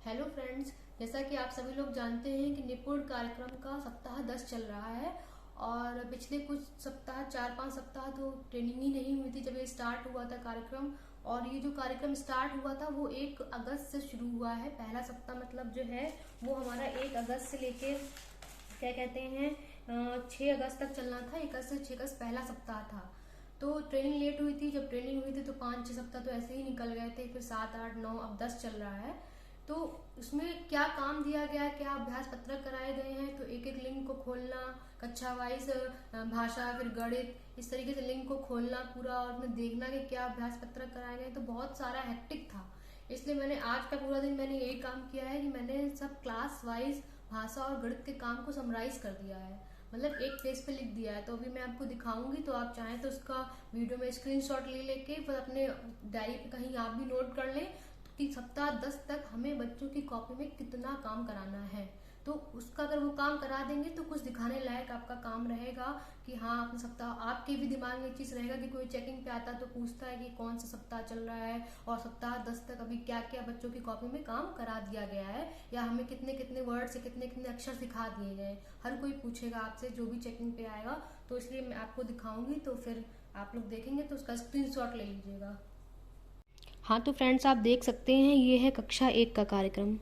Hello friends, जैसा कि आप सभी लोग जानते हैं कि निपुण कार्यक्रम का सप्ताह 10 चल रहा है। और पिछले कुछ सप्ताह 4-5 सप्ताह तो ट्रेनिंग ही नहीं हुई थी जब ये स्टार्ट हुआ था कार्यक्रम। और ये जो कार्यक्रम स्टार्ट हुआ था वो 1 अगस्त से शुरू हुआ है। पहला सप्ताह मतलब जो है वो हमारा 1 अगस्त से लेके क्या कहते हैं 6 अगस्त तक चलना था। 1 अगस्त से 6 अगस्त पहला सप्ताह था। तो ट्रेनिंग लेट हुई थी। जब ट्रेनिंग हुई थी तो 5-6 सप्ताह तो ऐसे ही निकल गए थे, फिर 7, 8, 9, अब 10 चल रहा है। तो उसमें क्या काम दिया गया, क्या अभ्यास पत्रक कराए गए हैं, तो एक एक लिंक को खोलना, कक्षा वाइज भाषा, फिर गणित, इस तरीके से लिंक को खोलना पूरा और उसमें देखना कि क्या अभ्यास पत्रक कराए गए। तो बहुत सारा हेक्टिक था, इसलिए मैंने आज का पूरा दिन मैंने यही काम किया है कि मैंने सब क्लास वाइज भाषा और गणित के काम को समराइज कर दिया है, मतलब एक पेज पे लिख दिया है। तो अभी मैं आपको दिखाऊंगी, तो आप चाहें तो उसका वीडियो में स्क्रीनशॉट ले लेके फिर अपने डायरी पे कहीं आप भी नोट कर लें कि सप्ताह 10 तक हमें बच्चों की कॉपी में कितना काम कराना है। तो उसका अगर वो काम करा देंगे तो कुछ दिखाने लायक आपका काम रहेगा कि हाँ अपने सप्ताह, आपके भी दिमाग में चीज रहेगा कि कोई चेकिंग पे आता तो पूछता है कि कौन सा सप्ताह चल रहा है और सप्ताह 10 तक अभी क्या क्या बच्चों की कॉपी में काम करा दिया गया है, या हमें कितने कितने वर्ड से कितने कितने अक्षर सिखा दिए गए। हर कोई पूछेगा आपसे जो भी चेकिंग पे आएगा, तो इसलिए मैं आपको दिखाऊंगी। तो फिर आप लोग देखेंगे तो उसका स्क्रीनशॉट ले लीजिएगा। हाँ तो फ्रेंड्स, आप देख सकते हैं ये है कक्षा 1 का कार्यक्रम।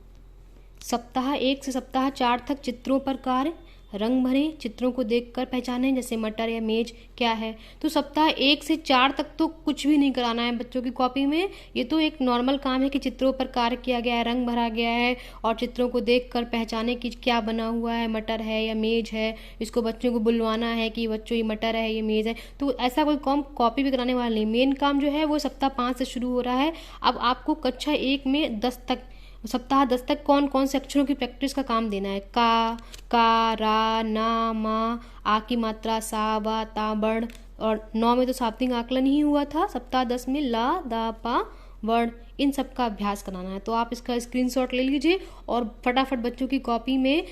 सप्ताह 1 से सप्ताह 4 तक चित्रों पर कार्य, रंग भरें, चित्रों को देखकर पहचानें जैसे मटर या मेज क्या है। तो सप्ताह 1 से 4 तक तो कुछ भी नहीं कराना है बच्चों की कॉपी में। ये तो एक नॉर्मल काम है कि चित्रों पर कार्य किया गया है, रंग भरा गया है और चित्रों को देखकर पहचाने कि क्या बना हुआ है, मटर है या मेज है। इसको बच्चों को बुलवाना है कि बच्चों ये मटर है, ये मेज है। तो ऐसा कोई काम कॉपी भी कराने वाला नहीं। मेन काम जो है वो सप्ताह 5 से शुरू हो रहा है। अब आपको कक्षा 1 में 10 तक, सप्ताह 10 तक कौन कौन से अक्षरों की प्रैक्टिस का काम देना है। का, रा, ना, मा, आ की मात्रा, सा, बा, ता, बड़। और 9 में तो साप्ताहिक आकलन ही हुआ था। सप्ताह 10 में ला, दा, पा, वर्ण, इन सब का अभ्यास कराना है। तो आप इसका स्क्रीनशॉट ले लीजिए और फटाफट बच्चों की कॉपी में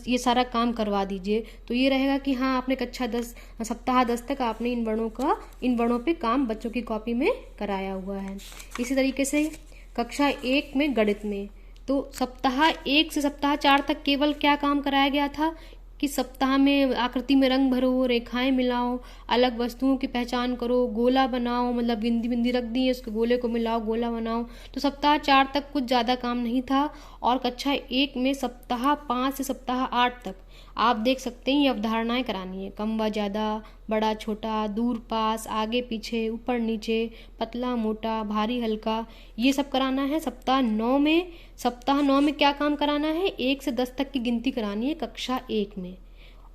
ये सारा काम करवा दीजिए। तो ये रहेगा कि हाँ आपने कक्षा 10 सप्ताह 10 तक आपने इन वर्णों पे काम बच्चों की कॉपी में कराया हुआ है। इसी तरीके से कक्षा 1 में गणित में तो सप्ताह 1 से सप्ताह 4 तक केवल क्या काम कराया गया था कि सप्ताह में आकृति में रंग भरो, रेखाएं मिलाओ, अलग वस्तुओं की पहचान करो, गोला बनाओ, मतलब बिंदी बिंदी रख दी है उसके गोले को मिलाओ, गोला बनाओ। तो सप्ताह 4 तक कुछ ज़्यादा काम नहीं था। और कक्षा 1 में सप्ताह 5 से सप्ताह 8 तक आप देख सकते हैं ये अवधारणाएं करानी है। कम व ज़्यादा, बड़ा छोटा, दूर पास, आगे पीछे, ऊपर नीचे, पतला मोटा, भारी हल्का, ये सब कराना है। सप्ताह 9 में क्या काम कराना है, 1 से 10 तक की गिनती करानी है कक्षा 1 में।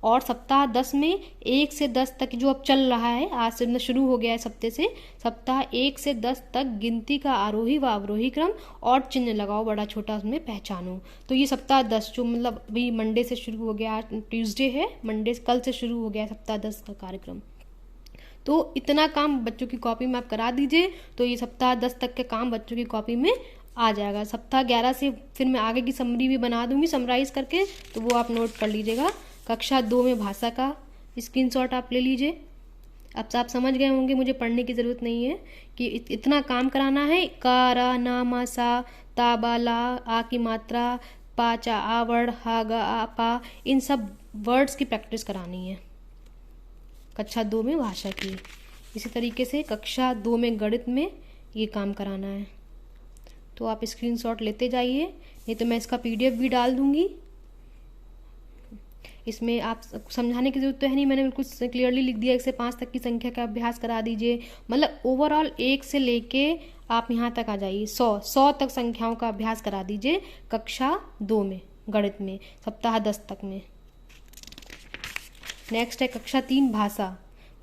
और सप्ताह 10 में 1 से 10 तक जो अब चल रहा है, आज से शुरू हो गया है सप्ताह से, सप्ताह 1 से 10 तक गिनती का आरोही व अवरोही क्रम और चिन्ह लगाओ, बड़ा छोटा उसमें पहचानो। तो ये सप्ताह 10 जो मतलब अभी मंडे से शुरू हो गया, ट्यूसडे है, मंडे कल से शुरू हो गया सप्ताह 10 का कार्यक्रम। तो इतना काम बच्चों की कॉपी में आप करा दीजिए तो ये सप्ताह 10 तक के काम बच्चों की कॉपी में आ जाएगा। सप्ताह 11 से फिर मैं आगे की समरी भी बना दूंगी समराइज करके, तो वो आप नोट कर लीजिएगा। कक्षा 2 में भाषा का स्क्रीनशॉट आप ले लीजिए। अब आप समझ गए होंगे, मुझे पढ़ने की ज़रूरत नहीं है कि इतना काम कराना है। का, रा, ना, मा, सा, ता, बा, ला, आ की मात्रा, पा, चा, आ वर्ण, हा, गा, आ, पा, इन सब वर्ड्स की प्रैक्टिस करानी है कक्षा 2 में भाषा की। इसी तरीके से कक्षा 2 में गणित में ये काम कराना है। तो आप स्क्रीनशॉट लेते जाइए, नहीं तो मैं इसका PDF भी डाल दूंगी। इसमें आप समझाने की जरूरत तो है नहीं, मैंने बिल्कुल क्लियरली लिख दिया। 1 से 5 तक की संख्या का अभ्यास करा दीजिए। मतलब ओवरऑल 1 से लेके आप यहाँ तक आ जाइए 100 तक संख्याओं का अभ्यास करा दीजिए कक्षा 2 में गणित में, सप्ताह 10 तक में। नेक्स्ट है कक्षा 3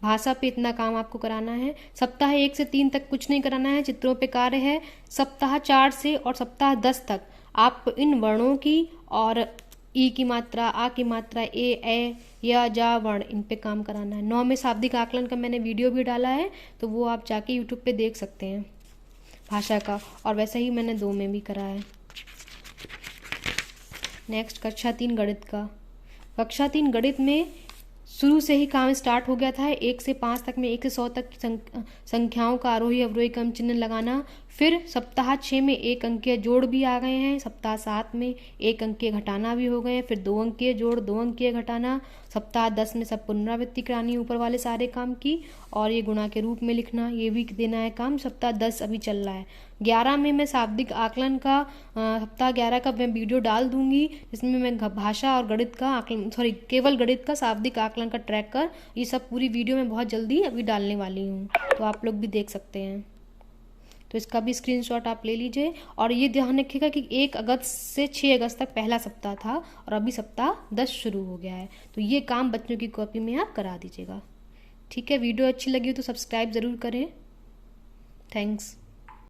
भाषा पे इतना काम आपको कराना है। सप्ताह 1 से 3 तक कुछ नहीं कराना है, चित्रों पे कार्य है। सप्ताह 4 से और सप्ताह 10 तक आप इन वर्णों की और ई की मात्रा, आ की मात्रा, ए, या, जा वर्ण, इन पे काम कराना है। 9 में शाब्दिक आकलन का मैंने वीडियो भी डाला है, तो वो आप जाके यूट्यूब पे देख सकते हैं भाषा का, और वैसा ही मैंने 2 में भी करा है। नेक्स्ट कक्षा 3 गणित का। कक्षा 3 गणित में शुरू से ही काम स्टार्ट हो गया था। 1 से 5 तक में 1 से 100 तक की संख्याओं का आरोही अवरोही क्रम चिन्ह लगाना, फिर सप्ताह 6 में 1 अंकीय जोड़ भी आ गए हैं, सप्ताह 7 में 1 अंकीय घटाना भी हो गए हैं, फिर 2 अंकीय जोड़ 2 अंकीय घटाना, सप्ताह 10 में सब पुनरावृत्ति करानी है ऊपर वाले सारे काम की, और ये गुणा के रूप में लिखना, ये भी देना है काम। सप्ताह 10 अभी चल रहा है। 11 में मैं शाब्दिक आकलन का सप्ताह 11 का मैं वीडियो डाल दूंगी, जिसमें मैं भाषा और गणित का आकलन, सॉरी केवल गणित का शाब्दिक आकलन का ट्रैकर, ये सब पूरी वीडियो में बहुत जल्दी अभी डालने वाली हूँ, तो आप लोग भी देख सकते हैं। तो इसका भी स्क्रीनशॉट आप ले लीजिए। और ये ध्यान रखिएगा कि 1 अगस्त से 6 अगस्त तक पहला सप्ताह था और अभी सप्ताह 10 शुरू हो गया है, तो ये काम बच्चों की कॉपी में आप करा दीजिएगा। ठीक है, वीडियो अच्छी लगी हो तो सब्सक्राइब ज़रूर करें। थैंक्स।